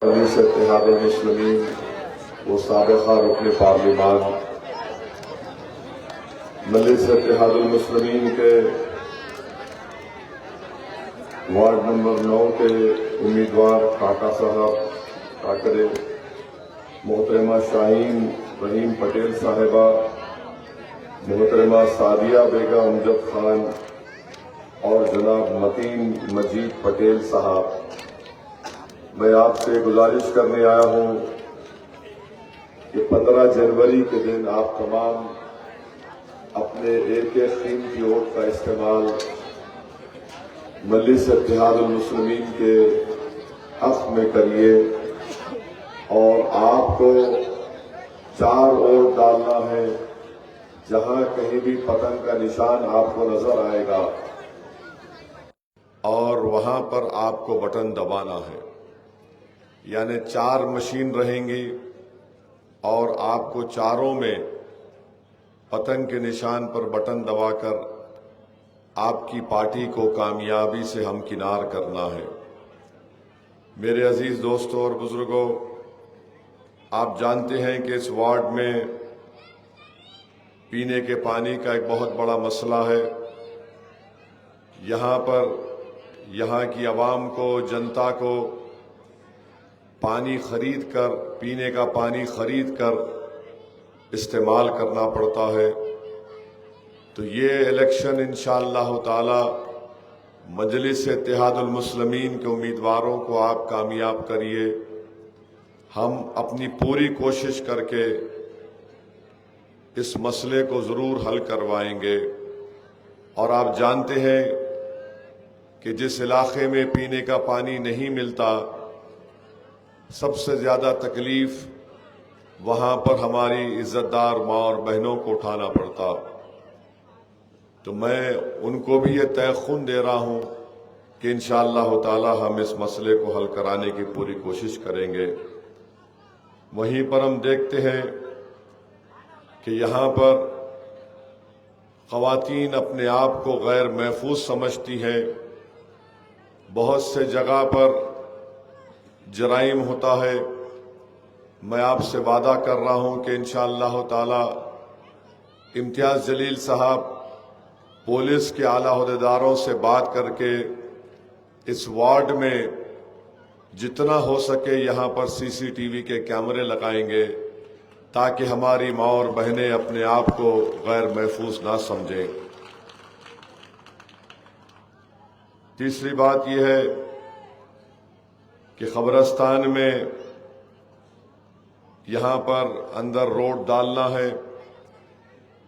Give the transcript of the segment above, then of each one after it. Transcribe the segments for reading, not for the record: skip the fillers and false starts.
मजलिस इत्तेहादुल मुस्लिमीन व साबिक़ा रुकन पार्लिमान मजलिस इत्तेहादुल मुस्लिमीन के वार्ड नंबर 9 के उम्मीदवार काका साहब काकरे, मोहतरमा शाहीन रहीम पटेल साहिबा, मोहतरमा सादिया बेगम अमजद खान और जनाब मतीन मजीद पटेल साहब, मैं आपसे गुजारिश करने आया हूं कि 15 जनवरी के दिन आप तमाम अपने एक एक कीमती वोट का इस्तेमाल मजलिस इत्तेहादुल मुस्लिमीन के हक में करिए और आपको 4 वोट डालना है। जहां कहीं भी पतंग का निशान आपको नजर आएगा और वहां पर आपको बटन दबाना है, यानी 4 मशीन रहेंगी और आपको चारों में पतंग के निशान पर बटन दबाकर आपकी पार्टी को कामयाबी से हमकिनार करना है। मेरे अजीज दोस्तों और बुजुर्गों, आप जानते हैं कि इस वार्ड में पीने के पानी का एक बहुत बड़ा मसला है। यहाँ की आवाम को, जनता को पानी खरीद कर, पीने का पानी खरीद कर इस्तेमाल करना पड़ता है। तो ये इलेक्शन इंशाअल्लाह ताला मजलिस इत्तेहादुल मुस्लिमीन के उम्मीदवारों को आप कामयाब करिए। हम अपनी पूरी कोशिश करके इस मसले को जरूर हल करवाएंगे। और आप जानते हैं कि जिस इलाके में पीने का पानी नहीं मिलता, सबसे ज्यादा तकलीफ वहां पर हमारी इज्जतदार माँ और बहनों को उठाना पड़ता। तो मैं उनको भी ये तय खून दे रहा हूं कि इंशाअल्लाह ताला हम इस मसले को हल कराने की पूरी कोशिश करेंगे। वहीं पर हम देखते हैं कि यहां पर ख़वातीन अपने आप को गैर महफूज समझती हैं। बहुत से जगह पर जराइम होता है। मैं आपसे वादा कर रहा हूं कि इंशाअल्लाह ताला इम्तियाज जलील साहब पुलिस के आला ओहदेदारों से बात करके इस वार्ड में जितना हो सके यहां पर सीसीटीवी के कैमरे लगाएंगे, ताकि हमारी माँ और बहनें अपने आप को गैर महफूज ना समझें। तीसरी बात यह है कि खबरस्तान में यहां पर अंदर रोड डालना है,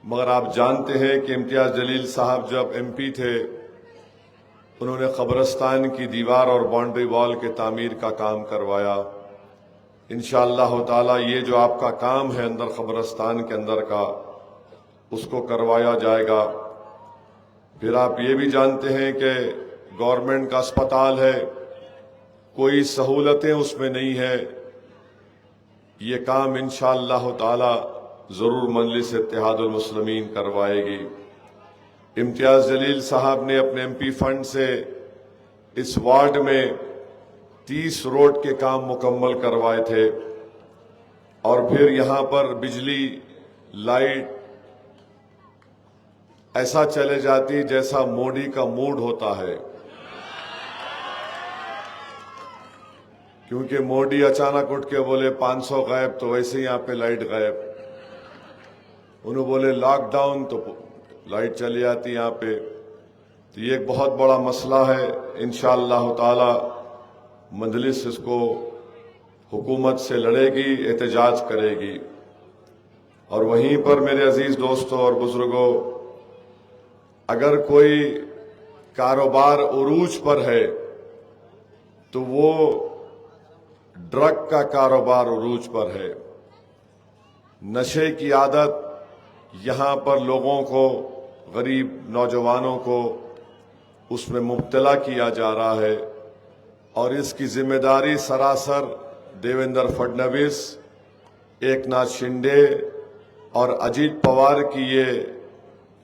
मगर आप जानते हैं कि इम्तियाज जलील साहब जब एमपी थे, उन्होंने खबरस्तान की दीवार और बाउंड्री वॉल के तामीर का काम करवाया। इंशाअल्लाह ताला ये जो आपका काम है अंदर खबरस्तान के अंदर का, उसको करवाया जाएगा। फिर आप ये भी जानते हैं कि गवर्नमेंट का अस्पताल है, कोई सहूलतें उसमें नहीं है। ये काम इंशाअल्लाह ताला जरूर मजलिस इत्तेहादुल मुस्लिमीन करवाएगी। इम्तियाज जलील साहब ने अपने एमपी फंड से इस वार्ड में 30 रोड के काम मुकम्मल करवाए थे और फिर यहां पर बिजली, लाइट ऐसा चले जाती जैसा मोदी का मूड होता है, क्योंकि मोदी अचानक उठ के बोले 500 गायब, तो वैसे ही यहां पे लाइट गायब। उन्होंने बोले लॉकडाउन, तो लाइट चली जाती यहां पे। तो ये एक बहुत बड़ा मसला है। इंशाअल्लाह ताला मजलिस इसको हुकूमत से लड़ेगी, एहतजाज करेगी। और वहीं पर मेरे अजीज दोस्तों और बुजुर्गों, अगर कोई कारोबार उरूज पर है तो वो ड्रग का कारोबार उरूज पर है। नशे की आदत यहां पर लोगों को, गरीब नौजवानों को उसमें मुब्तला किया जा रहा है और इसकी जिम्मेदारी सरासर देवेंद्र फडणवीस, एकनाथ शिंदे और अजीत पवार की ये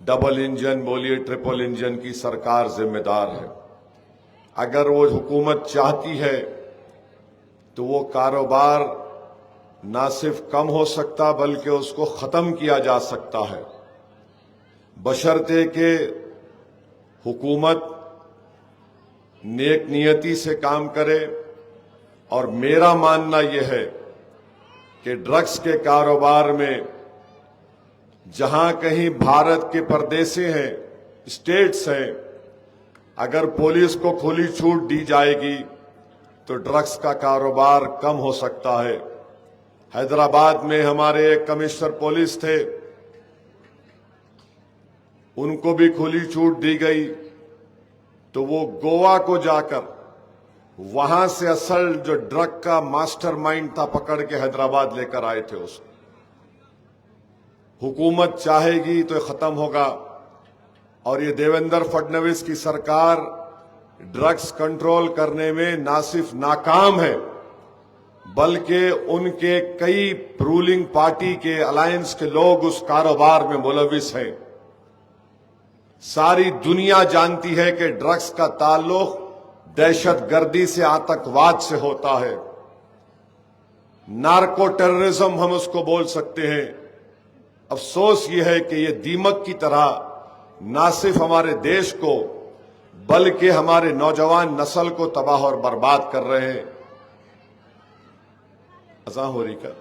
डबल इंजन, बोलिए ट्रिपल इंजन की सरकार जिम्मेदार है। अगर वो हुकूमत चाहती है तो वो कारोबार ना सिर्फ कम हो सकता बल्कि उसको खत्म किया जा सकता है, बशर्ते कि हुकूमत नेक नियति से काम करे। और मेरा मानना यह है कि ड्रग्स के कारोबार में जहां कहीं भारत के परदेसी हैं, स्टेट्स हैं, अगर पुलिस को खुली छूट दी जाएगी तो ड्रग्स का कारोबार कम हो सकता है। हैदराबाद में हमारे एक कमिश्नर पुलिस थे, उनको भी खुली छूट दी गई, तो वो गोवा को जाकर वहां से असल जो ड्रग का मास्टरमाइंड था पकड़ के हैदराबाद लेकर आए थे उसको। हुकूमत चाहेगी तो खत्म होगा। और ये देवेंद्र फडणवीस की सरकार ड्रग्स कंट्रोल करने में ना सिर्फ नाकाम है बल्कि उनके कई रूलिंग पार्टी के अलायंस के लोग उस कारोबार में मुलविस हैं। सारी दुनिया जानती है कि ड्रग्स का ताल्लुक दहशतगर्दी से, आतंकवाद से होता है। नार्को टेररिज्म हम उसको बोल सकते हैं। अफसोस यह है कि यह दीमक की तरह ना सिर्फ हमारे देश को बल्कि हमारे नौजवान नस्ल को तबाह और बर्बाद कर रहे हैं। अज़ां हो रही का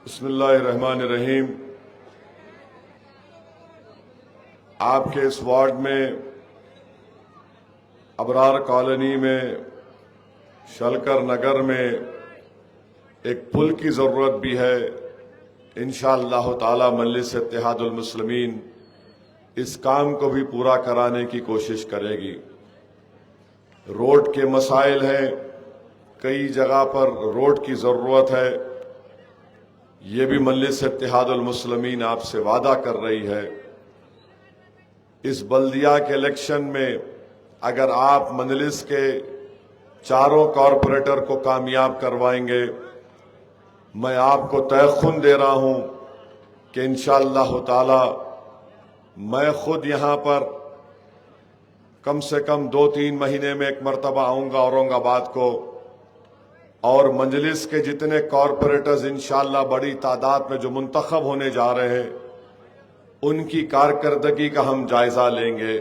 बिस्मिल्लाहिर्रहमानिर्रहीम। आपके इस वार्ड में अबरार कॉलोनी में शलकर नगर में एक पुल की जरूरत भी है। इंशाअल्लाह ताला मजलिस इत्तेहादुल मुस्लिमीन इस काम को भी पूरा कराने की कोशिश करेगी। रोड के मसाइल हैं, कई जगह पर रोड की जरूरत है। ये भी मजलिस इत्तेहादुल मुस्लिमीन आपसे वादा कर रही है। इस बल्दिया के इलेक्शन में अगर आप मजलिस के चारों कॉरपोरेटर को कामयाब करवाएंगे, मैं आपको तयख्खुन दे रहा हूं कि इंशाअल्लाह ताला मैं खुद यहां पर कम से कम 2-3 महीने में एक मरतबा आऊंगा औरंगाबाद को, और मजलिस के जितने कॉरपोरेटर्स इंशाअल्लाह बड़ी तादाद में जो मुंतखब होने जा रहे हैं उनकी कारकर्दगी का हम जायजा लेंगे।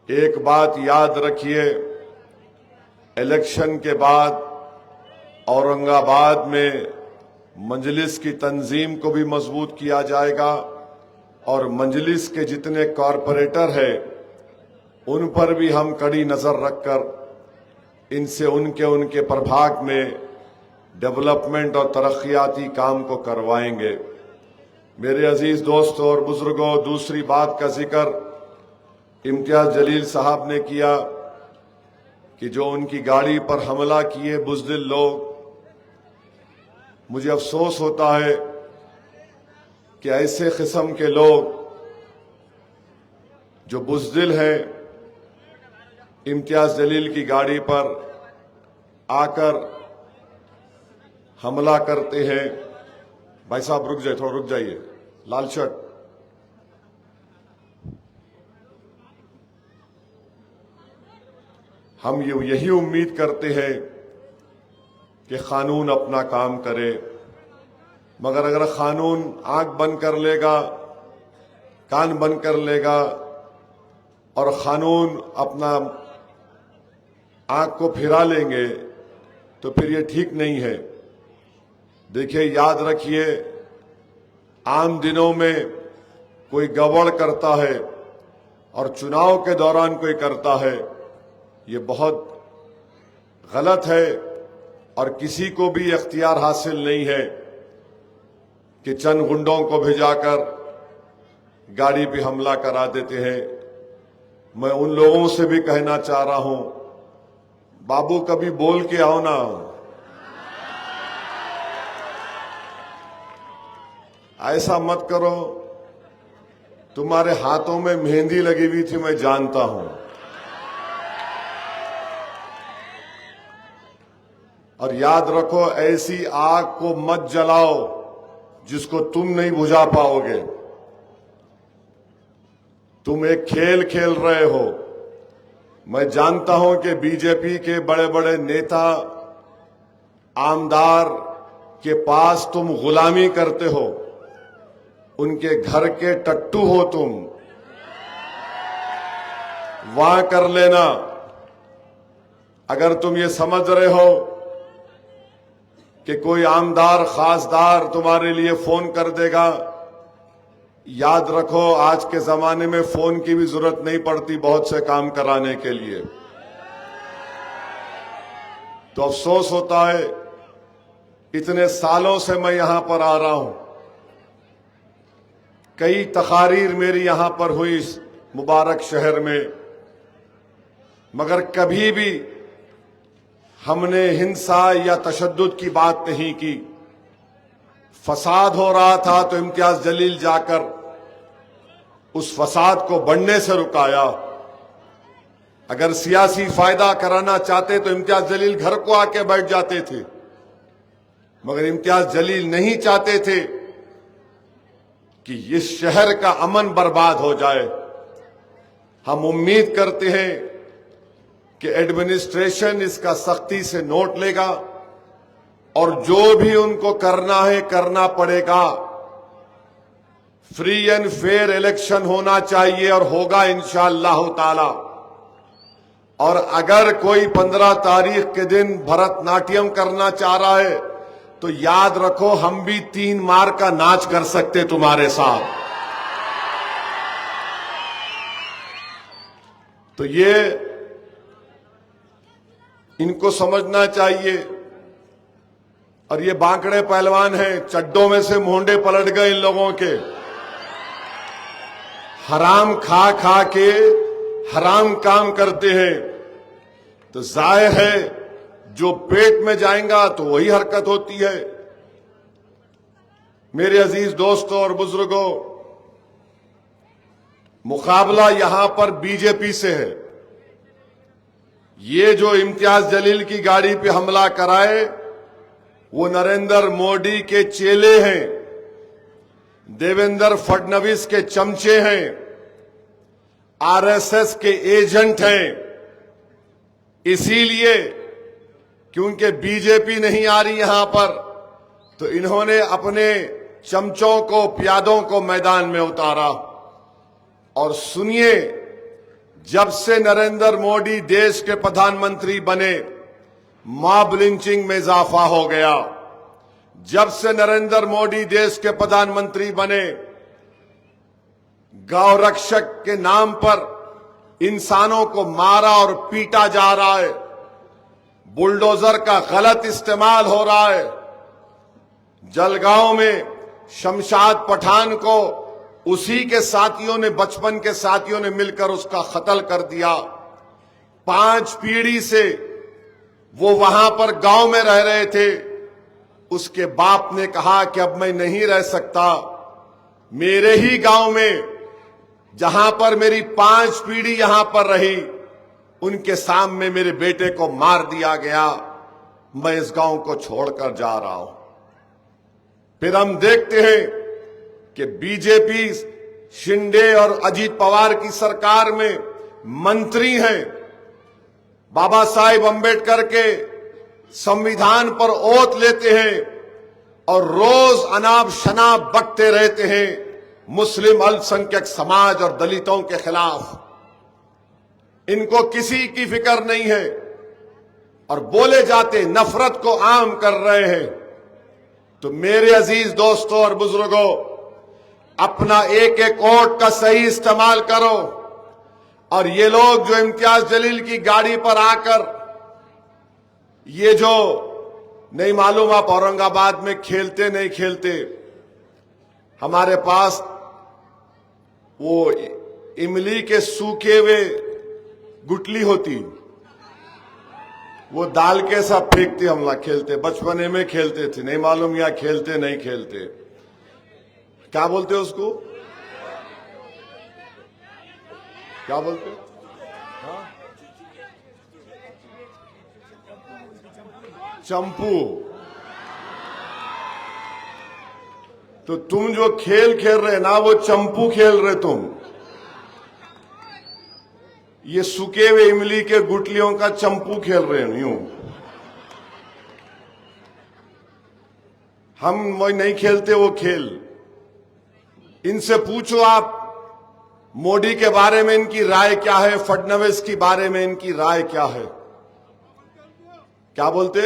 एक बात याद रखिए, इलेक्शन के बाद औरंगाबाद में मजलिस की तंजीम को भी मजबूत किया जाएगा और मजलिस के जितने कॉरपोरेटर हैं उन पर भी हम कड़ी नजर रखकर इनसे उनके प्रभाग में डेवलपमेंट और तरक्याती काम को करवाएंगे। मेरे अजीज दोस्तों और बुजुर्गों, दूसरी बात का जिक्र इम्तियाज जलील साहब ने किया कि जो उनकी गाड़ी पर हमला किए बुज़दिल लोग, मुझे अफसोस होता है कि ऐसे किस्म के लोग जो बुज़दिल हैं इम्तियाज जलील की गाड़ी पर आकर हमला करते हैं। भाई साहब रुक जाइए, थोड़ा रुक जाइए। लाल शर्ट, हम यही उम्मीद करते हैं कि कानून अपना काम करे, मगर अगर कानून आंख बंद कर लेगा, कान बंद कर लेगा और कानून अपना आंख को फिरा लेंगे तो फिर ये ठीक नहीं है। देखिए, याद रखिए, आम दिनों में कोई गड़बड़ करता है और चुनाव के दौरान कोई करता है, ये बहुत गलत है और किसी को भी इख्तियार हासिल नहीं है कि चंद गुंडों को भिजाकर गाड़ी पे हमला करा देते हैं। मैं उन लोगों से भी कहना चाह रहा हूं, बाबू कभी बोल के आओ ना। ऐसा मत करो, तुम्हारे हाथों में मेहंदी लगी हुई थी, मैं जानता हूं। और याद रखो, ऐसी आग को मत जलाओ जिसको तुम नहीं बुझा पाओगे। तुम एक खेल खेल रहे हो। मैं जानता हूं कि बीजेपी के बड़े बड़े नेता, आमदार के पास तुम गुलामी करते हो, उनके घर के टट्टू हो तुम। वहां कर लेना। अगर तुम ये समझ रहे हो कि कोई आमदार खासदार तुम्हारे लिए फोन कर देगा, याद रखो, आज के जमाने में फोन की भी जरूरत नहीं पड़ती बहुत से काम कराने के लिए। तो अफसोस होता है, इतने सालों से मैं यहां पर आ रहा हूं, कई तकारीर मेरी यहां पर हुई इस मुबारक शहर में, मगर कभी भी हमने हिंसा या तशद्दुद की बात नहीं की। फसाद हो रहा था तो इम्तियाज जलील जाकर उस फसाद को बढ़ने से रुकाया। अगर सियासी फायदा कराना चाहते तो इम्तियाज जलील घर को आके बैठ जाते थे, मगर इम्तियाज जलील नहीं चाहते थे कि इस शहर का अमन बर्बाद हो जाए। हम उम्मीद करते हैं कि एडमिनिस्ट्रेशन इसका सख्ती से नोट लेगा और जो भी उनको करना है करना पड़ेगा। फ्री एंड फेयर इलेक्शन होना चाहिए और होगा इंशाअल्लाह ताला। और अगर कोई 15 तारीख के दिन भरतनाट्यम करना चाह रहा है तो याद रखो, हम भी 3 मार का नाच कर सकते तुम्हारे साथ। तो ये इनको समझना चाहिए। और ये बांकड़े पहलवान हैं, चड्डों में से मोंडे पलट गए इन लोगों के। हराम खा खा के हराम काम करते हैं, तो जाहिर है जो पेट में जाएगा तो वही हरकत होती है। मेरे अजीज दोस्तों और बुजुर्गों, मुकाबला यहां पर बीजेपी से है। ये जो इम्तियाज जलील की गाड़ी पे हमला कराए, वो नरेंद्र मोदी के चेले हैं, देवेंद्र फडणवीस के चमचे हैं, आरएसएस के एजेंट हैं। इसीलिए क्योंकि बीजेपी नहीं आ रही यहां पर, तो इन्होंने अपने चमचों को, प्यादों को मैदान में उतारा। और सुनिए, जब से नरेंद्र मोदी देश के प्रधानमंत्री बने, मॉब लिंचिंग में इजाफा हो गया। जब से नरेंद्र मोदी देश के प्रधानमंत्री बने, गौ रक्षक के नाम पर इंसानों को मारा और पीटा जा रहा है। बुलडोजर का गलत इस्तेमाल हो रहा है। जलगांव में शमशाद पठान को उसी के साथियों ने, बचपन के साथियों ने मिलकर उसका कत्ल कर दिया। 5 पीढ़ी से वो वहां पर गांव में रह रहे थे। उसके बाप ने कहा कि अब मैं नहीं रह सकता, मेरे ही गांव में जहां पर मेरी 5 पीढ़ी यहां पर रही, उनके सामने मेरे बेटे को मार दिया गया। मैं इस गांव को छोड़कर जा रहा हूं। फिर हम देखते हैं कि बीजेपी, शिंदे और अजीत पवार की सरकार में मंत्री हैं, बाबा साहेब अंबेडकर के संविधान पर ओथ लेते हैं और रोज अनाप शनाप बकते रहते हैं मुस्लिम अल्पसंख्यक समाज और दलितों के खिलाफ। इनको किसी की फिक्र नहीं है और बोले जाते नफरत को आम कर रहे हैं। तो मेरे अजीज दोस्तों और बुजुर्गों, अपना एक एक वोट का सही इस्तेमाल करो। और ये लोग जो इम्तियाज जलील की गाड़ी पर आकर ये जो नहीं मालूम आप औरंगाबाद में खेलते नहीं खेलते, हमारे पास वो इमली के सूखे हुए गुटली होती, वो दाल के साथ फेंकते, हम लोग खेलते, बचपने में खेलते थे, नहीं मालूम यहाँ खेलते नहीं खेलते, क्या बोलते उसको, क्या बोलते? हाँ? चंपू। तो तुम जो खेल खेल रहे ना, वो चंपू खेल रहे तुम। ये सूखे हुए इमली के गुटलियों का चंपू खेल रहे हैं। यूं हम वो नहीं खेलते वो खेल। इनसे पूछो आप मोदी के बारे में इनकी राय क्या है, फडणवीस के बारे में इनकी राय क्या है। क्या बोलते?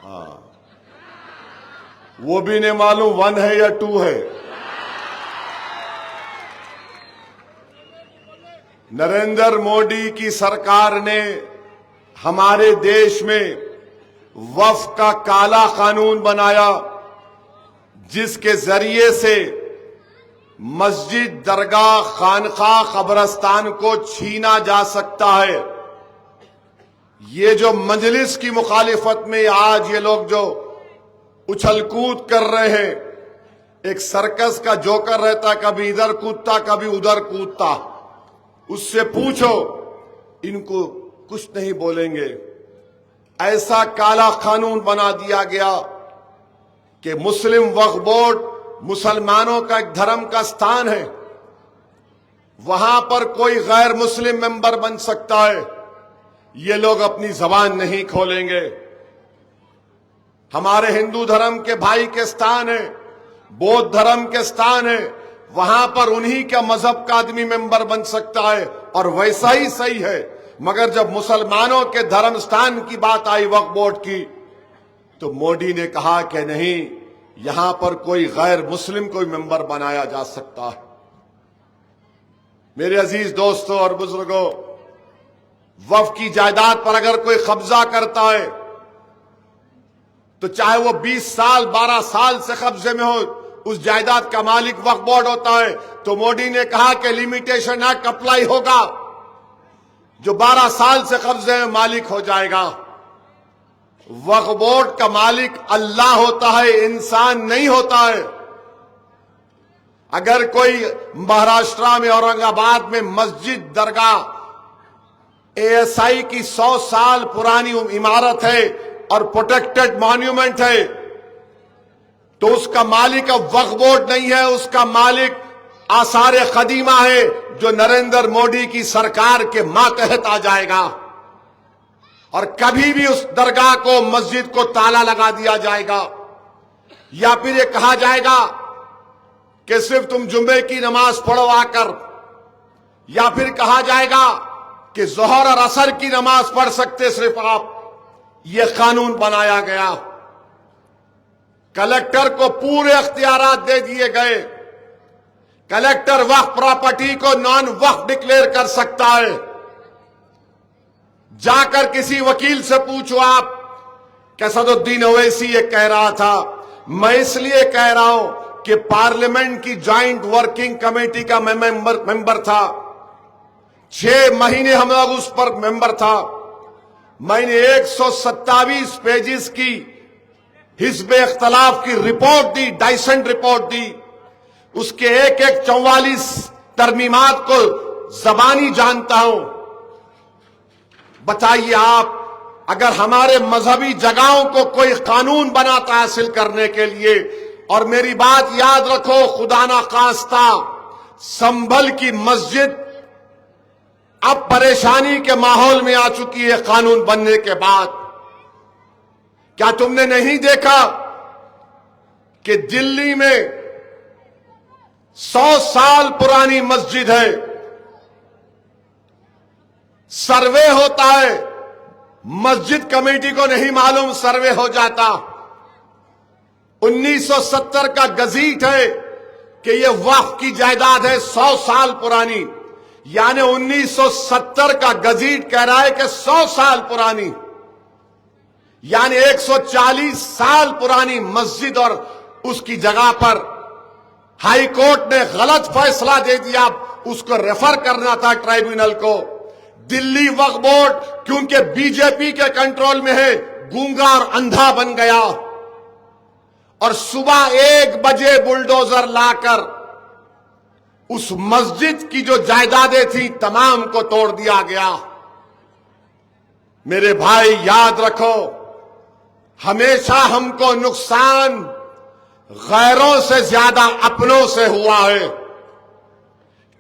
हाँ, वो भी नहीं मालूम 1 है या 2 है। नरेंद्र मोदी की सरकार ने हमारे देश में वक्फ का काला कानून बनाया, जिसके जरिए से मस्जिद, दरगाह, खानका, कब्रस्तान को छीना जा सकता है। ये जो मजलिस की मुखालिफत में आज ये लोग जो उछलकूद कर रहे हैं, एक सर्कस का जोकर रहता, कभी इधर कूदता कभी उधर कूदता, उससे पूछो इनको कुछ नहीं बोलेंगे। ऐसा काला कानून बना दिया गया कि मुस्लिम वक्फ बोर्ड मुसलमानों का एक धर्म का स्थान है, वहां पर कोई गैर मुस्लिम मेंबर बन सकता है। ये लोग अपनी जबान नहीं खोलेंगे। हमारे हिंदू धर्म के भाई के स्थान है, बौद्ध धर्म के स्थान है, वहां पर उन्हीं के मजहब का आदमी मेंबर बन सकता है और वैसा ही सही है। मगर जब मुसलमानों के धर्म स्थान की बात आई वक्फ बोर्ड की, तो मोदी ने कहा कि नहीं, यहां पर कोई गैर मुस्लिम कोई मेंबर बनाया जा सकता है। मेरे अजीज दोस्तों और बुजुर्गों, वक्फ की जायदाद पर अगर कोई कब्जा करता है, तो चाहे वो 20 साल 12 साल से कब्जे में हो, उस जायदाद का मालिक वक्फ बोर्ड होता है। तो मोदी ने कहा कि लिमिटेशन एक्ट अप्लाई होगा, जो 12 साल से कब्जे में मालिक हो जाएगा। वक्फ बोर्ड का मालिक अल्लाह होता है, इंसान नहीं होता है। अगर कोई महाराष्ट्र में औरंगाबाद में मस्जिद, दरगाह, एएसआई की 100 साल पुरानी इमारत है और प्रोटेक्टेड मॉन्यूमेंट है, तो उसका मालिक अब वक्फ बोर्ड नहीं है, उसका मालिक आसारे कदीमा है, जो नरेंद्र मोदी की सरकार के मातहत आ जाएगा। और कभी भी उस दरगाह को, मस्जिद को ताला लगा दिया जाएगा, या फिर ये कहा जाएगा कि सिर्फ तुम जुम्मे की नमाज पढ़ो आकर, या फिर कहा जाएगा कि जोहर और असर की नमाज पढ़ सकते सिर्फ आप। ये कानून बनाया गया। कलेक्टर को पूरे अख्तियारात दे दिए गए। कलेक्टर वक्फ प्रॉपर्टी को नॉन वक्फ डिक्लेयर कर सकता है। जाकर किसी वकील से पूछो आप कि असदुद्दीन ओवैसी ये कह रहा था। मैं इसलिए कह रहा हूं कि पार्लियामेंट की ज्वाइंट वर्किंग कमेटी का मैं मेंबर था। 6 महीने हम लोग उस पर मेंबर था। मैंने 127 पेजेस की हिस्ब इख्तलाफ की रिपोर्ट दी, डाइसेंट रिपोर्ट दी। उसके एक 44 तरमीमात को जबानी जानता हूं। बताइए आप, अगर हमारे मजहबी जगहों को कोई कानून बनाता हासिल करने के लिए, और मेरी बात याद रखो, खुदा ना खास्ता संभल की मस्जिद अब परेशानी के माहौल में आ चुकी है कानून बनने के बाद। क्या तुमने नहीं देखा कि दिल्ली में 100 साल पुरानी मस्जिद है, सर्वे होता है, मस्जिद कमेटी को नहीं मालूम, सर्वे हो जाता। 1970 का गजीट है कि यह वक्फ की जायदाद है 100 साल पुरानी, यानी 1970 का गजीट कह रहा है कि 100 साल पुरानी, यानी 140 साल पुरानी मस्जिद, और उसकी जगह पर हाई कोर्ट ने गलत फैसला दे दिया। उसको रेफर करना था ट्राइब्यूनल को। दिल्ली वक्फ बोर्ड क्योंकि बीजेपी के कंट्रोल में है, गूंगा और अंधा बन गया, और सुबह 1 बजे बुलडोजर लाकर उस मस्जिद की जो जायदादें थी तमाम को तोड़ दिया गया। मेरे भाई याद रखो, हमेशा हमको नुकसान गैरों से ज्यादा अपनों से हुआ है।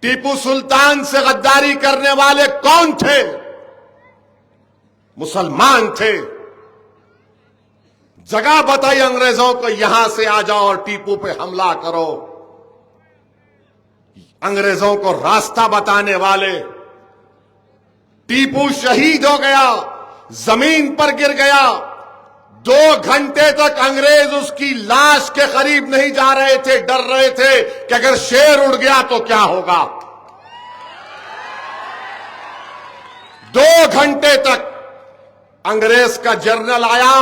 टीपू सुल्तान से गद्दारी करने वाले कौन थे? मुसलमान थे। जगह बताई अंग्रेजों को, यहां से आ जाओ और टीपू पे हमला करो। अंग्रेजों को रास्ता बताने वाले। टीपू शहीद हो गया, जमीन पर गिर गया। 2 घंटे तक अंग्रेज उसकी लाश के करीब नहीं जा रहे थे, डर रहे थे कि अगर शेर उड़ गया तो क्या होगा। 2 घंटे तक अंग्रेज का जर्नल आया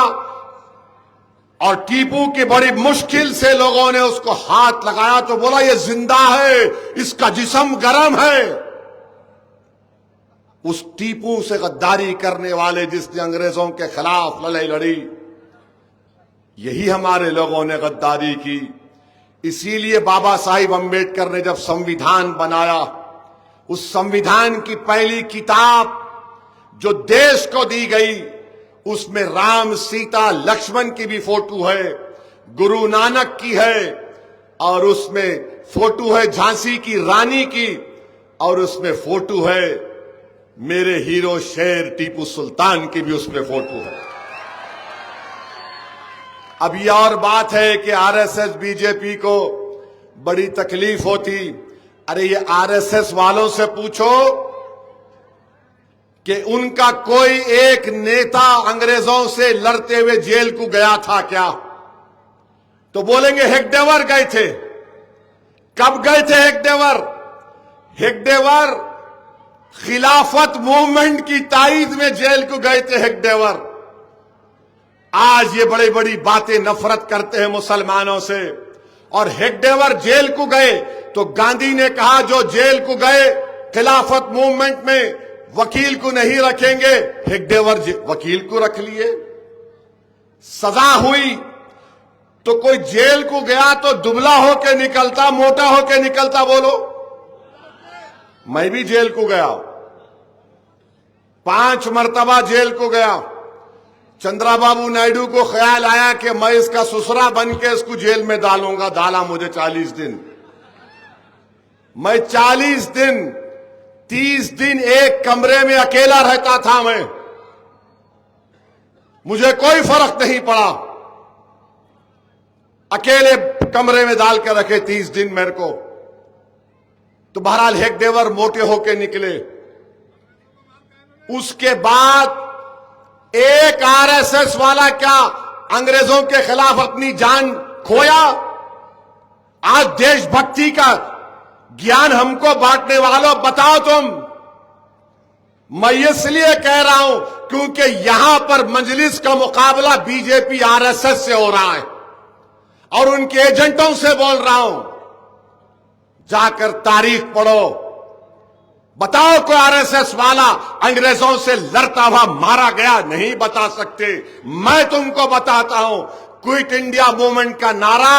और टीपू की बड़ी मुश्किल से लोगों ने उसको हाथ लगाया तो बोला ये जिंदा है, इसका जिस्म गर्म है। उस टीपू से गद्दारी करने वाले जिसने अंग्रेजों के खिलाफ लड़ाई लड़ी, यही हमारे लोगों ने गद्दारी की। इसीलिए बाबा साहिब अम्बेडकर ने जब संविधान बनाया, उस संविधान की पहली किताब जो देश को दी गई, उसमें राम, सीता, लक्ष्मण की भी फोटो है, गुरु नानक की है, और उसमें फोटो है झांसी की रानी की, और उसमें फोटो है मेरे हीरो शेर टीपू सुल्तान की भी उसमें फोटो है। अब यह और बात है कि आरएसएस बीजेपी को बड़ी तकलीफ होती। अरे ये आरएसएस वालों से पूछो कि उनका कोई एक नेता अंग्रेजों से लड़ते हुए जेल को गया था क्या? तो बोलेंगे हेगडेवर गए थे। कब गए थे हेगडेवर? हेगडेवर खिलाफत मूवमेंट की ताईद में जेल को गए थे हेगडेवर। आज ये बड़ी बड़ी बातें नफरत करते हैं मुसलमानों से। और हेगडेवर जेल को गए तो गांधी ने कहा जो जेल को गए खिलाफत मूवमेंट में वकील को नहीं रखेंगे, हेगडेवर वकील को रख लिए। सजा हुई तो कोई जेल को गया तो दुबला होके निकलता, मोटा होके निकलता? बोलो। मैं भी जेल को गया, 5 मरतबा जेल को गया। चंद्राबाबू नायडू को ख्याल आया कि मैं इसका ससुरा बन के इसको जेल में डालूंगा। डाला मुझे 40 दिन। मैं 40 दिन 30 दिन एक कमरे में अकेला रहता था मैं। मुझे कोई फर्क नहीं पड़ा, अकेले कमरे में डाल के रखे 30 दिन मेरे को। तो बहरहाल हेगडेवर मोटे होके निकले। उसके बाद एक आरएसएस वाला क्या अंग्रेजों के खिलाफ अपनी जान खोया? आज देशभक्ति का ज्ञान हमको बांटने वालों बताओ तुम। मैं इसलिए कह रहा हूं क्योंकि यहां पर मजलिस का मुकाबला बीजेपी आरएसएस से हो रहा है और उनके एजेंटों से बोल रहा हूं। जाकर तारीख पढ़ो, बताओ कोई आरएसएस वाला अंग्रेजों से लड़ता हुआ मारा गया? नहीं बता सकते। मैं तुमको बताता हूं, क्विट इंडिया मूवमेंट का नारा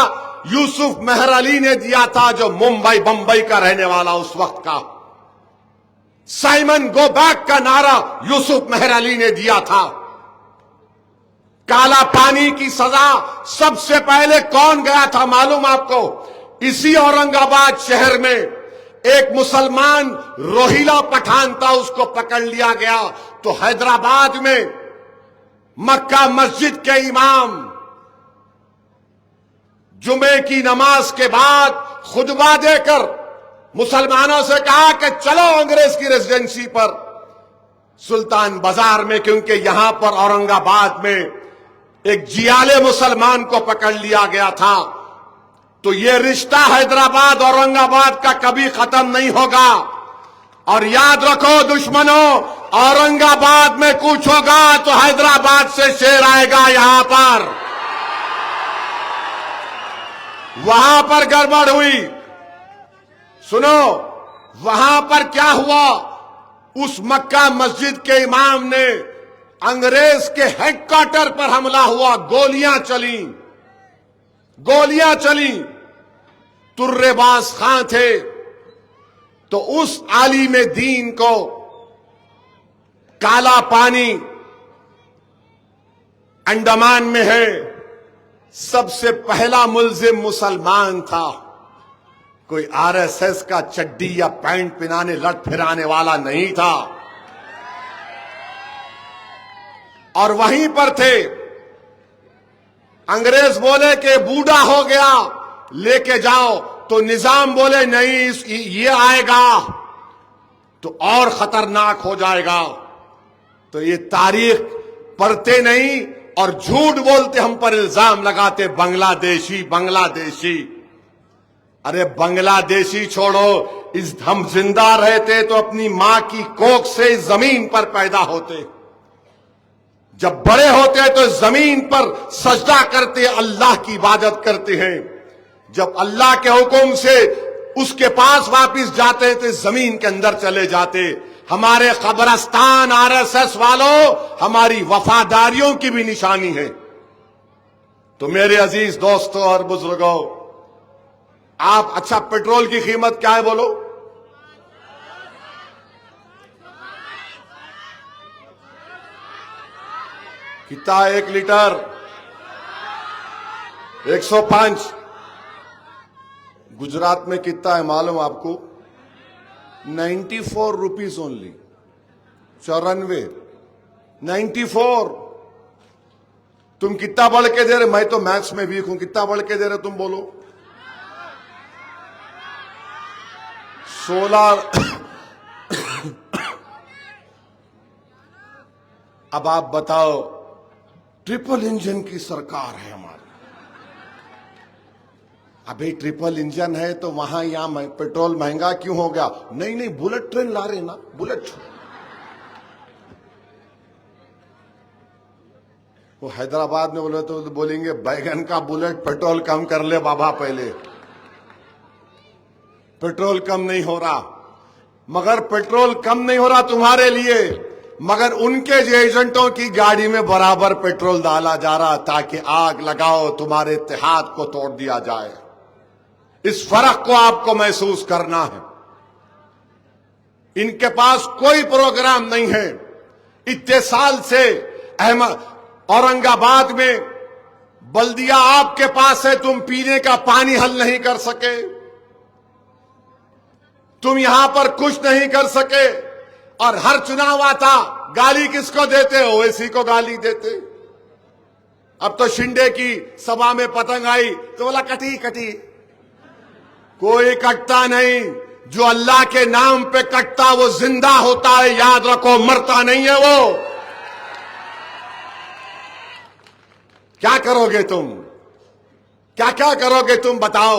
यूसुफ मेहर अली ने दिया था, जो मुंबई बंबई का रहने वाला उस वक्त का। साइमन गो बैक का नारा यूसुफ मेहर अली ने दिया था। काला पानी की सजा सबसे पहले कौन गया था मालूम आपको? इसी औरंगाबाद शहर में एक मुसलमान रोहिला पठान था, उसको पकड़ लिया गया। तो हैदराबाद में मक्का मस्जिद के इमाम जुमे की नमाज के बाद खुतबा देकर मुसलमानों से कहा कि चलो अंग्रेज की रेजिडेंसी पर सुल्तान बाजार में, क्योंकि यहां पर औरंगाबाद में एक जियाले मुसलमान को पकड़ लिया गया था। तो ये रिश्ता हैदराबाद औरंगाबाद का कभी खत्म नहीं होगा। और याद रखो दुश्मनों, औरंगाबाद में कुछ होगा तो हैदराबाद से शेर आएगा यहां पर। वहां पर गड़बड़ हुई। सुनो, वहां पर क्या हुआ, उस मक्का मस्जिद के इमाम ने अंग्रेज के हेडक्वार्टर पर हमला हुआ, गोलियां चली। तुर्रेबाज खां थे। तो उस आलिम दीन को काला पानी अंडमान में है, सबसे पहला मुल्जिम मुसलमान था। कोई आरएसएस का चड्डी या पैंट पहनाने लट फिराने वाला नहीं था। और वहीं पर थे। अंग्रेज बोले कि बूढ़ा हो गया, लेके जाओ। तो निजाम बोले नहीं, ये आएगा तो और खतरनाक हो जाएगा। तो ये तारीख पढ़ते नहीं और झूठ बोलते, हम पर इल्जाम लगाते बांग्लादेशी। अरे बांग्लादेशी छोड़ो, हम जिंदा रहते तो अपनी मां की कोख से जमीन पर पैदा होते। जब बड़े होते तो जमीन पर सजदा करते, अल्लाह की इबादत करते हैं। जब अल्लाह के हुक्म से उसके पास वापिस जाते थे, जमीन के अंदर चले जाते। हमारे कब्रिस्तान आरएसएस वालों, हमारी वफादारियों की भी निशानी है। तो मेरे अजीज दोस्तों और बुजुर्गों, आप अच्छा पेट्रोल की कीमत क्या है बोलो? कितना 1 लीटर? 105। गुजरात में कितना है मालूम आपको? 94 रुपीज ओनली। 94, 94। तुम कितना बढ़ के दे रहे? मैं तो मैथ्स में वीक हूं, कितना बढ़ के दे रहे तुम बोलो? 16। अब आप बताओ, ट्रिपल इंजन की सरकार है हमारी। अभी ट्रिपल इंजन है तो वहां यहां पेट्रोल महंगा क्यों हो गया? नहीं, बुलेट ट्रेन ला रहे ना, बुलेट। वो हैदराबाद में बोले तो बोलेंगे बैगन का बुलेट, पेट्रोल कम कर ले बाबा पहले। पेट्रोल कम नहीं हो रहा, मगर पेट्रोल कम नहीं हो रहा तुम्हारे लिए, मगर उनके जो एजेंटों की गाड़ी में बराबर पेट्रोल डाला जा रहा, ताकि आग लगाओ, तुम्हारे इत्तेहाद को तोड़ दिया जाए। इस फर्क को आपको महसूस करना है। इनके पास कोई प्रोग्राम नहीं है। इतने साल से औरंगाबाद में बल्दिया आपके पास है, तुम पीने का पानी हल नहीं कर सके, तुम यहां पर कुछ नहीं कर सके। और हर चुनाव आता, गाली किसको देते? ओवैसी को गाली देते। अब तो शिंदे की सभा में पतंग आई तो बोला कटी। कोई कटता नहीं। जो अल्लाह के नाम पे कटता वो जिंदा होता है, याद रखो, मरता नहीं है वो। क्या करोगे तुम? क्या करोगे तुम बताओ?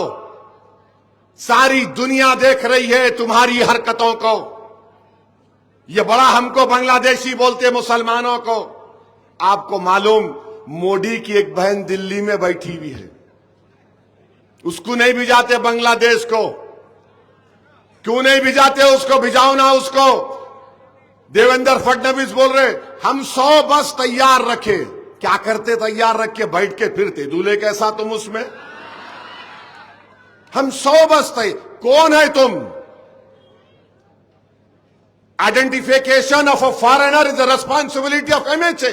सारी दुनिया देख रही है तुम्हारी हरकतों को। ये बड़ा हमको बांग्लादेशी बोलते मुसलमानों को। आपको मालूम, मोदी की एक बहन दिल्ली में बैठी हुई है, उसको नहीं भिजाते बांग्लादेश को। क्यों नहीं भिजाते उसको? भिजाओ ना उसको। देवेंद्र फडणवीस बोल रहे हम 100 बस तैयार रखे। क्या करते तैयार रख के? बैठ के फिरते। दूल्हे कैसा तुम उसमें? हम 100 बस तैयार। कौन है तुम? Identification of a foreigner is the responsibility of MHA.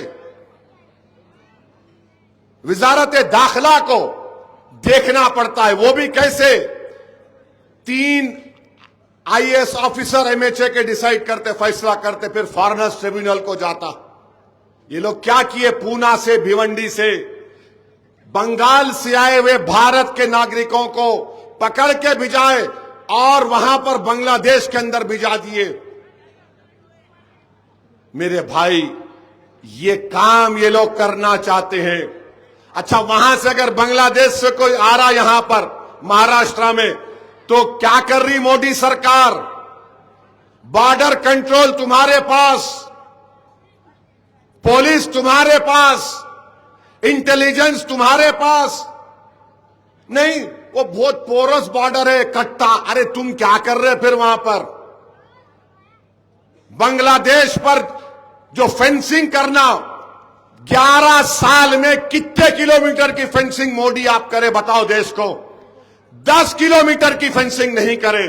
विजारत दाखिला को देखना पड़ता है। वो भी कैसे? 3 आईएएस ऑफिसर एमएचए के डिसाइड करते, फैसला करते, फिर फॉरेनर्स ट्रिब्यूनल को जाता। ये लोग क्या किए? पूना से, भिवंडी से, बंगाल से आए हुए भारत के नागरिकों को पकड़ के भिजाए और वहां पर बांग्लादेश के अंदर भिजा दिए। मेरे भाई, ये काम ये लोग करना चाहते हैं। अच्छा, वहां से अगर बांग्लादेश से कोई आ रहा यहां पर महाराष्ट्र में, तो क्या कर रही मोदी सरकार? बॉर्डर कंट्रोल तुम्हारे पास, पुलिस तुम्हारे पास, इंटेलिजेंस तुम्हारे पास नहीं। वो बहुत पोरस बॉर्डर है, कट्टा। अरे तुम क्या कर रहे फिर वहां पर? बांग्लादेश पर जो फेंसिंग करना, 11 साल में कितने किलोमीटर की फेंसिंग मोदी आप करे बताओ देश को? 10 किलोमीटर की फेंसिंग नहीं करे।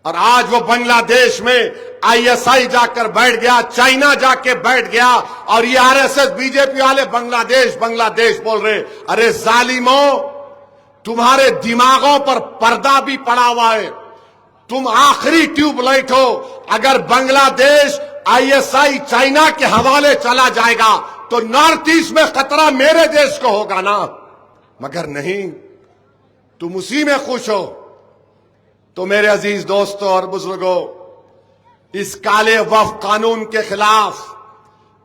और आज वो बांग्लादेश में आईएसआई जाकर बैठ गया, चाइना जाके बैठ गया, और ये आरएसएस बीजेपी वाले बांग्लादेश बांग्लादेश बोल रहे। अरे जालिमों, तुम्हारे दिमागों पर पर्दा भी पड़ा हुआ है। तुम आखिरी ट्यूबलाइट हो। अगर बांग्लादेश आईएसआई चाइना के हवाले चला जाएगा तो नॉर्थ ईस्ट में खतरा मेरे देश को होगा ना, मगर नहीं, तुम उसी में खुश हो। तो मेरे अजीज दोस्तों और बुजुर्गों, इस काले वफ कानून के खिलाफ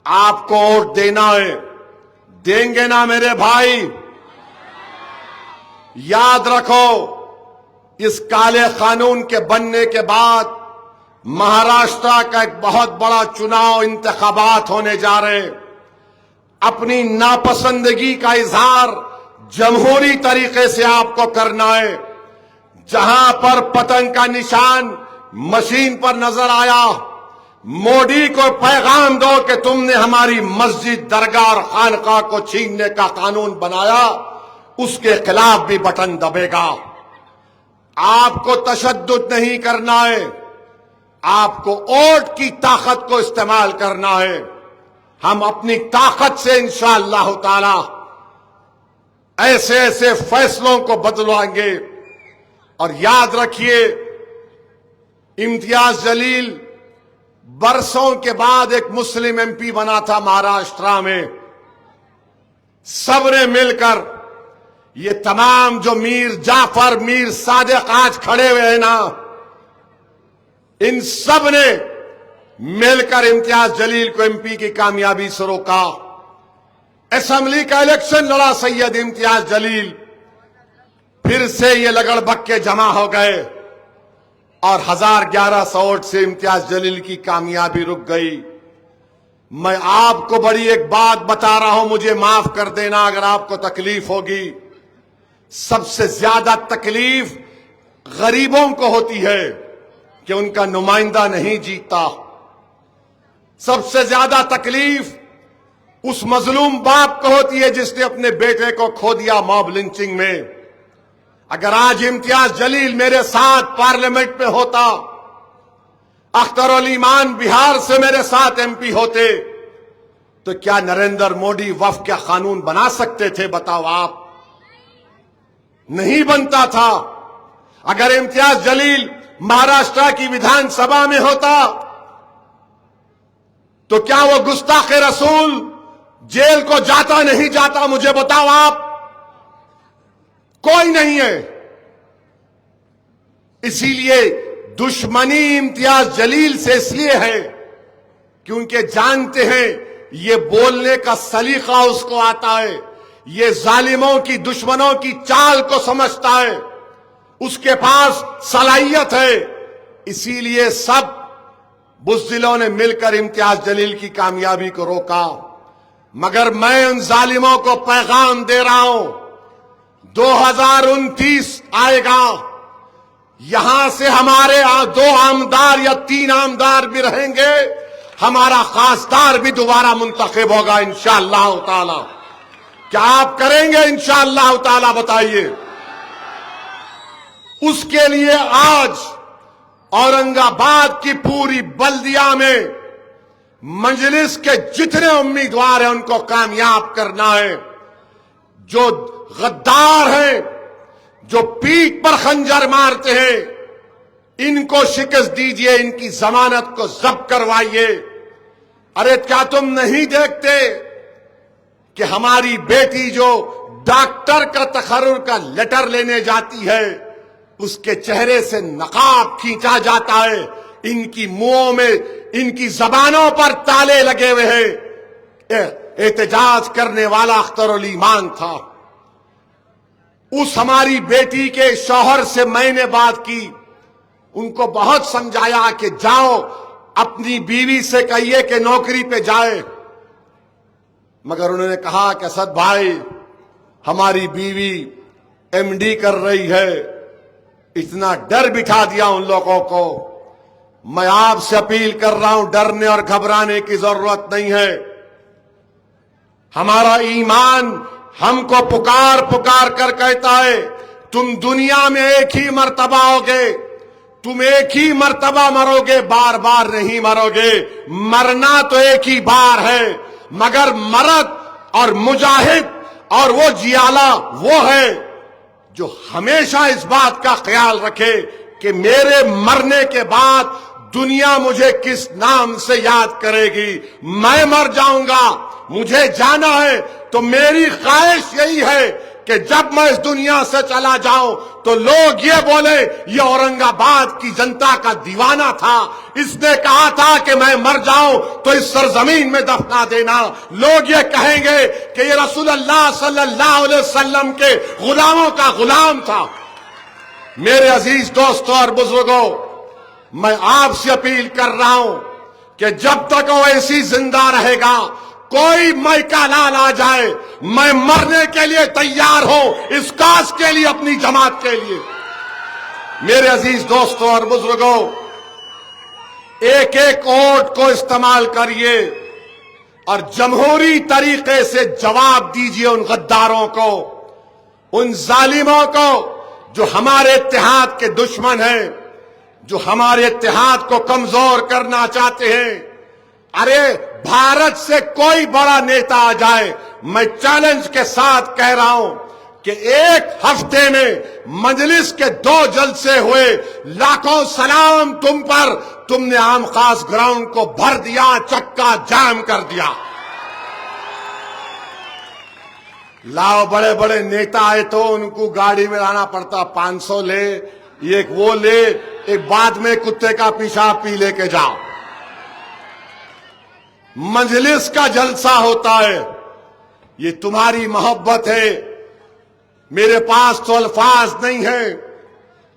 आपको वोट देना है। देंगे ना मेरे भाई? याद रखो, इस काले कानून के बनने के बाद महाराष्ट्र का एक बहुत बड़ा चुनाव, इंतखाबात होने जा रहे। अपनी नापसंदगी का इजहार जमहूरी तरीके से आपको करना है। जहां पर पतंग का निशान मशीन पर नजर आया, मोदी को पैगाम दो कि तुमने हमारी मस्जिद, दरगाह और खानकाह को छीनने का कानून बनाया, उसके खिलाफ भी बटन दबेगा। आपको तशद्दुद नहीं करना है, आपको वोट की ताकत को इस्तेमाल करना है। हम अपनी ताकत से इंशाअल्लाह ताला ऐसे ऐसे फैसलों को बदलवाएंगे। और याद रखिए, इम्तियाज जलील बरसों के बाद एक मुस्लिम एमपी बना था महाराष्ट्र में। सबने मिलकर, ये तमाम जो मीर जाफर, मीर सादिक आज खड़े हुए हैं ना, इन सब ने मिलकर इम्तियाज जलील को एमपी की कामयाबी से रोका। असेंबली का इलेक्शन लड़ा सैयद इम्तियाज जलील, फिर से ये लगड़बग्गे जमा हो गए और 1100 वोट से इम्तियाज जलील की कामयाबी रुक गई। मैं आपको बड़ी एक बात बता रहा हूं, मुझे माफ कर देना अगर आपको तकलीफ होगी। सबसे ज्यादा तकलीफ गरीबों को होती है कि उनका नुमाइंदा नहीं जीता। सबसे ज्यादा तकलीफ उस मजलूम बाप को होती है जिसने अपने बेटे को खो दिया मॉब लिंचिंग में। अगर आज इम्तियाज जलील मेरे साथ पार्लियामेंट में होता, अख्तर ईमान बिहार से मेरे साथ एमपी होते, तो क्या नरेंद्र मोदी वफ का कानून बना सकते थे? बताओ आप। नहीं बनता था। अगर इम्तियाज जलील महाराष्ट्र की विधानसभा में होता तो क्या वो गुस्ताखे रसूल जेल को जाता नहीं जाता? मुझे बताओ आप। कोई नहीं है। इसीलिए दुश्मनी इम्तियाज जलील से इसलिए है क्योंकि जानते हैं ये बोलने का सलीका उसको आता है, ये जालिमों की, दुश्मनों की चाल को समझता है, उसके पास सलाहियत है। इसीलिए सब बुज़दिलों ने मिलकर इम्तियाज जलील की कामयाबी को रोका। मगर मैं उन जालिमों को पैगाम दे रहा हूं, 2029 आएगा, यहां से हमारे 2 आमदार या 3 आमदार भी रहेंगे, हमारा खासदार भी दोबारा मुंतखब होगा इंशाअल्लाह ताला। क्या आप करेंगे इंशाअल्लाह ताला? बताइए। उसके लिए आज औरंगाबाद की पूरी बल्दिया में मजलिस के जितने उम्मीदवार हैं उनको कामयाब करना है। जो गद्दार हैं, जो पीठ पर खंजर मारते हैं, इनको शिकस्त दीजिए, इनकी जमानत को जब्त करवाइए। अरे क्या तुम नहीं देखते कि हमारी बेटी जो डॉक्टर का तखर्रुर का लेटर लेने जाती है, उसके चेहरे से नकाब खींचा जाता है, इनकी मुंहों में, इनकी जबानों पर ताले लगे हुए हैं। एहतजाज करने वाला अख्तरुल ईमान था। उस हमारी बेटी के शौहर से मैंने बात की, उनको बहुत समझाया कि जाओ अपनी बीवी से कहिए कि नौकरी पे जाए, मगर उन्होंने कहा कि असद भाई हमारी बीवी एमडी कर रही है। इतना डर बिठा दिया उन लोगों को। मैं आपसे अपील कर रहा हूं, डरने और घबराने की जरूरत नहीं है। हमारा ईमान हमको पुकार पुकार कर कहता है, तुम दुनिया में एक ही मर्तबा होगे, तुम एक ही मर्तबा मरोगे, बार बार नहीं मरोगे। मरना तो एक ही बार है, मगर मर्द और मुजाहिद और वो जियाला वो है जो हमेशा इस बात का ख्याल रखे कि मेरे मरने के बाद दुनिया मुझे किस नाम से याद करेगी। मैं मर जाऊंगा, मुझे जाना है, तो मेरी ख्वाहिश यही है कि जब मैं इस दुनिया से चला जाऊं तो लोग ये बोले ये औरंगाबाद की जनता का दीवाना था, इसने कहा था कि मैं मर जाऊं तो इस सरजमीन में दफना देना। लोग ये कहेंगे कि ये रसूलुल्लाह सल्लल्लाहु अलैहि वसल्लम के गुलामों का गुलाम था। मेरे अजीज दोस्तों और बुजुर्गों, मैं आपसे अपील कर रहा हूं कि जब तक वो ऐसी जिंदा रहेगा, कोई मैका लाल आ जाए, मैं मरने के लिए तैयार हूं, इस काज के लिए, अपनी जमात के लिए। मेरे अजीज दोस्तों और बुजुर्गों, एक एक वोट को इस्तेमाल करिए और जमहूरी तरीके से जवाब दीजिए उन गद्दारों को, उन जालिमों को जो हमारे इत्तेहाद के दुश्मन हैं, जो हमारे इत्तेहाद को कमजोर करना चाहते हैं। अरे भारत से कोई बड़ा नेता आ जाए, मैं चैलेंज के साथ कह रहा हूं कि एक हफ्ते में मजलिस के 2 जलसे हुए, लाखों सलाम तुम पर, तुमने आम खास ग्राउंड को भर दिया, चक्का जाम कर दिया। लाओ बड़े बड़े नेता आए तो उनको गाड़ी में लाना पड़ता, 500 ले, एक वो ले, एक बाद में कुत्ते का पेशाब पी लेके जाओ। मजलिस का जलसा होता है, ये तुम्हारी मोहब्बत है। मेरे पास तो अल्फाज नहीं है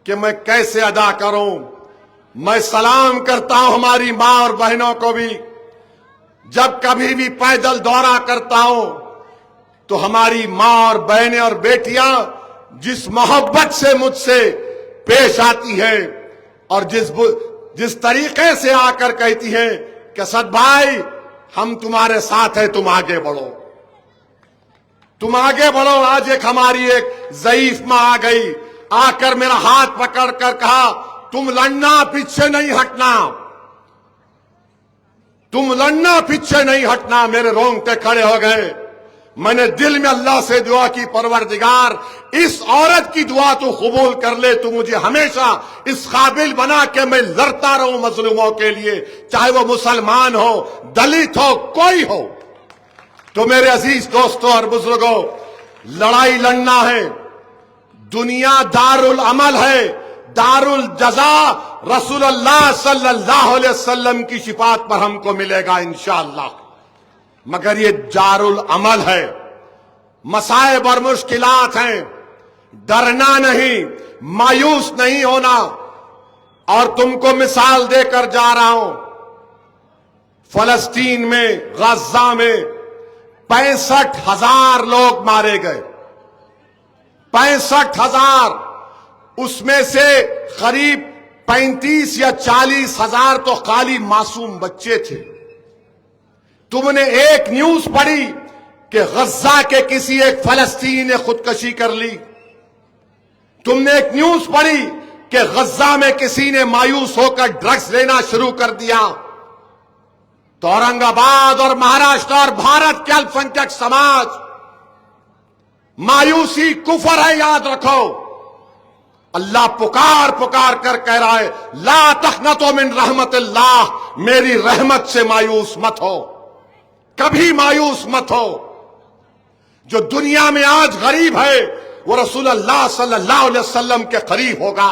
कि मैं कैसे अदा करूं। मैं सलाम करता हूं हमारी मां और बहनों को भी। जब कभी भी पैदल दौरा करता हूं तो हमारी मां और बहनें और बेटियां जिस मोहब्बत से मुझसे पेश आती है और जिस तरीके से आकर कहती है कि असद भाई हम तुम्हारे साथ हैं, तुम आगे बढ़ो, तुम आगे बढ़ो। आज एक हमारी एक ज़ईफ मां आ गई, आकर मेरा हाथ पकड़कर कहा, तुम लड़ना, पीछे नहीं हटना, तुम लड़ना, पीछे नहीं हटना। मेरे रोंगटे खड़े हो गए। मैंने दिल में अल्लाह से दुआ की, परवरदिगार इस औरत की दुआ तू कबूल कर ले, तू मुझे हमेशा इस काबिल बना के मैं लड़ता रहूं मजलूमों के लिए, चाहे वो मुसलमान हो, दलित हो, कोई हो। तो मेरे अजीज दोस्तों और बुजुर्गों, लड़ाई लड़ना है। दुनिया दारुल अमल है, दारुल जजा रसूलुल्लाह सल्लल्लाहु अलैहि वसल्लम की शिफात पर हमको मिलेगा इंशाअल्लाह। मगर ये दारुल अमल है, मसाइब और मुश्किलात हैं। डरना नहीं, मायूस नहीं होना। और तुमको मिसाल देकर जा रहा हूं, फलस्तीन में, गजा में 65,000 लोग मारे गए, 65,000। उसमें से करीब 35 या 40,000 तो खाली मासूम बच्चे थे। तुमने एक न्यूज पढ़ी कि गजा के किसी एक फलस्तीनी ने खुदकशी कर ली? तुमने एक न्यूज पढ़ी कि गजा में किसी ने मायूस होकर ड्रग्स लेना शुरू कर दिया? तो औरंगाबाद और महाराष्ट्र और भारत के अल्पसंख्यक समाज, मायूसी कुफर है, याद रखो। अल्लाह पुकार पुकार कर कह रहा है, ला तखनतो मिन रहमतिल्लाह, मेरी रहमत से मायूस मत हो, कभी मायूस मत हो। जो दुनिया में आज गरीब है वो रसूलुल्लाह सल्लल्लाहु अलैहि वसल्लम के करीब होगा।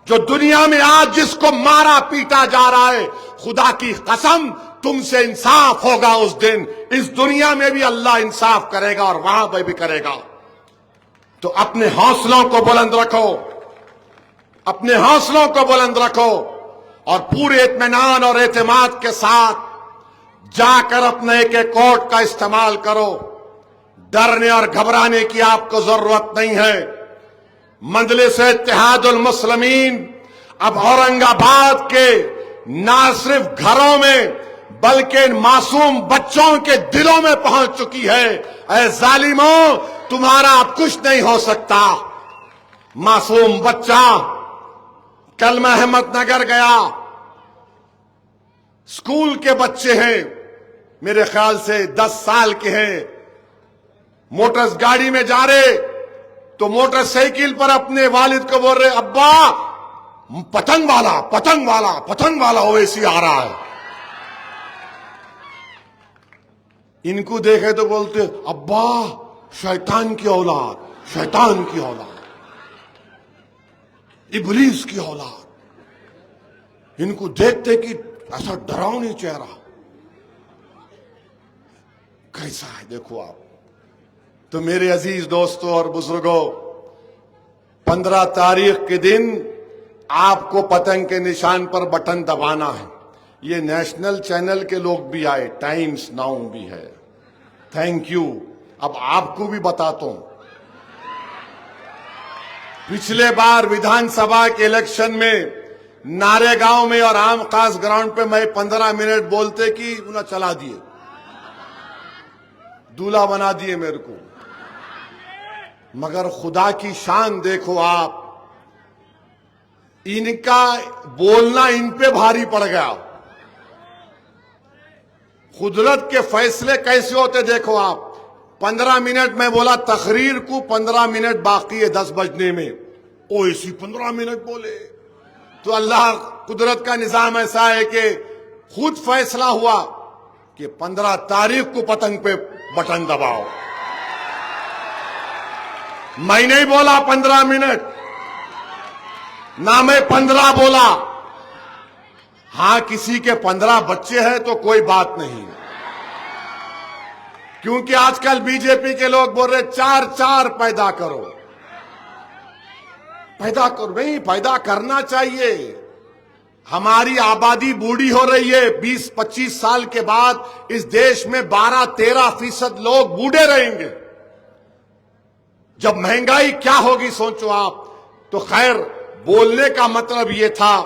जो दुनिया में आज जिसको मारा पीटा जा रहा है, खुदा की कसम तुमसे इंसाफ होगा उस दिन। इस दुनिया में भी अल्लाह इंसाफ करेगा और वहां पर भी करेगा। तो अपने हौसलों को बुलंद रखो, अपने हौसलों को बुलंद रखो और पूरे इत्मीनान और एतमाद के साथ जाकर अपने एक एक कोट का इस्तेमाल करो। डरने और घबराने की आपको जरूरत नहीं है। मजलिस इत्तेहादुल मुस्लिमीन अब औरंगाबाद के ना सिर्फ घरों में बल्कि मासूम बच्चों के दिलों में पहुंच चुकी है। ऐ जालिमों, तुम्हारा अब कुछ नहीं हो सकता। मासूम बच्चा कल मैं अहमदनगर गया, स्कूल के बच्चे हैं, मेरे ख्याल से 10 साल के हैं। मोटर गाड़ी में जा रहे तो मोटरसाइकिल पर अपने वालिद को बोल रहे, अब्बा पतंग वाला पतंग वाला पतंग वाला ओवैसी आ रहा है। इनको देखे तो बोलते, अब्बा शैतान की औलाद, शैतान की औलाद, इब्लीस की औलाद। इनको देखते कि ऐसा डरावनी चेहरा कैसा है, देखो आप। तो मेरे अजीज दोस्तों और बुजुर्गों, 15 तारीख के दिन आपको पतंग के निशान पर बटन दबाना है। ये नेशनल चैनल के लोग भी आए, टाइम्स नाउ भी है, थैंक यू। अब आपको भी बताता हूं, पिछले बार विधानसभा के इलेक्शन में नारेगांव में और आम खास ग्राउंड पे मैं 15 मिनट बोलते कि उन्हें चला दिए, दूल्हा बना दिए मेरे को। मगर खुदा की शान देखो आप, इनका बोलना इन पे भारी पड़ गया। कुदरत के फैसले कैसे होते देखो आप। 15 मिनट में बोला तकरीर को, 15 मिनट बाकी है 10 बजने में, ओ इसी 15 मिनट बोले। तो अल्लाह कुदरत का निजाम ऐसा है कि खुद फैसला हुआ कि 15 तारीख को पतंग पे बटन दबाओ। मैं नहीं बोला 15 मिनट, ना मैं 15 बोला। हां, किसी के 15 बच्चे हैं तो कोई बात नहीं, क्योंकि आजकल बीजेपी के लोग बोल रहे 4 पैदा करो, पैदा करो। नहीं, पैदा करना चाहिए। हमारी आबादी बूढ़ी हो रही है। 20-25 साल के बाद इस देश में 12-13% लोग बूढ़े रहेंगे। जब महंगाई क्या होगी सोचो आप। तो खैर, बोलने का मतलब यह था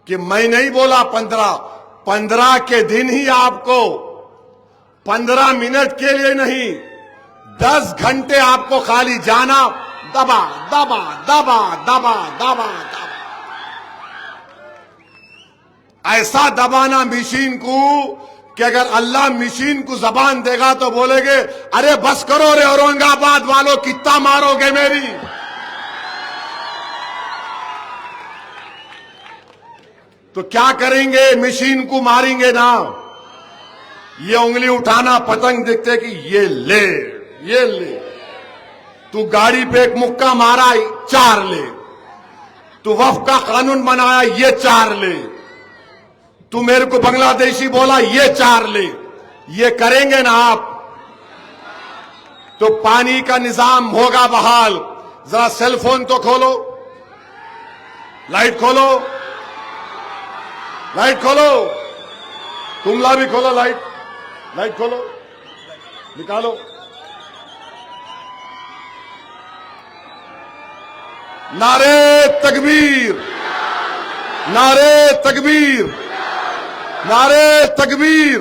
कि मैं नहीं बोला 15 के दिन ही आपको 15 मिनट के लिए नहीं, 10 घंटे आपको खाली जाना, दबा दबा दबा दबा दबा दबा, ऐसा दबाना मशीन को कि अगर अल्लाह मशीन को जबान देगा तो बोलेगे, अरे बस करो रे औरंगाबाद वालों, कितना मारोगे मेरी। तो क्या करेंगे, मशीन को मारेंगे ना। ये उंगली उठाना, पतंग देखते कि ये ले, ये ले। तू गाड़ी पे एक मुक्का मारा, 4 ले। तू वक्फ का कानून बनाया, ये 4 ले। तू मेरे को बांग्लादेशी बोला, ये 4 ले। ये करेंगे ना आप तो पानी का निजाम होगा बहाल। जरा सेल फोन तो खोलो, लाइट खोलो, लाइट खोलो, तुमला भी खोलो, लाइट खोलो, निकालो। नारे तकबीर, नारे तकबीर, नारे तकबीर।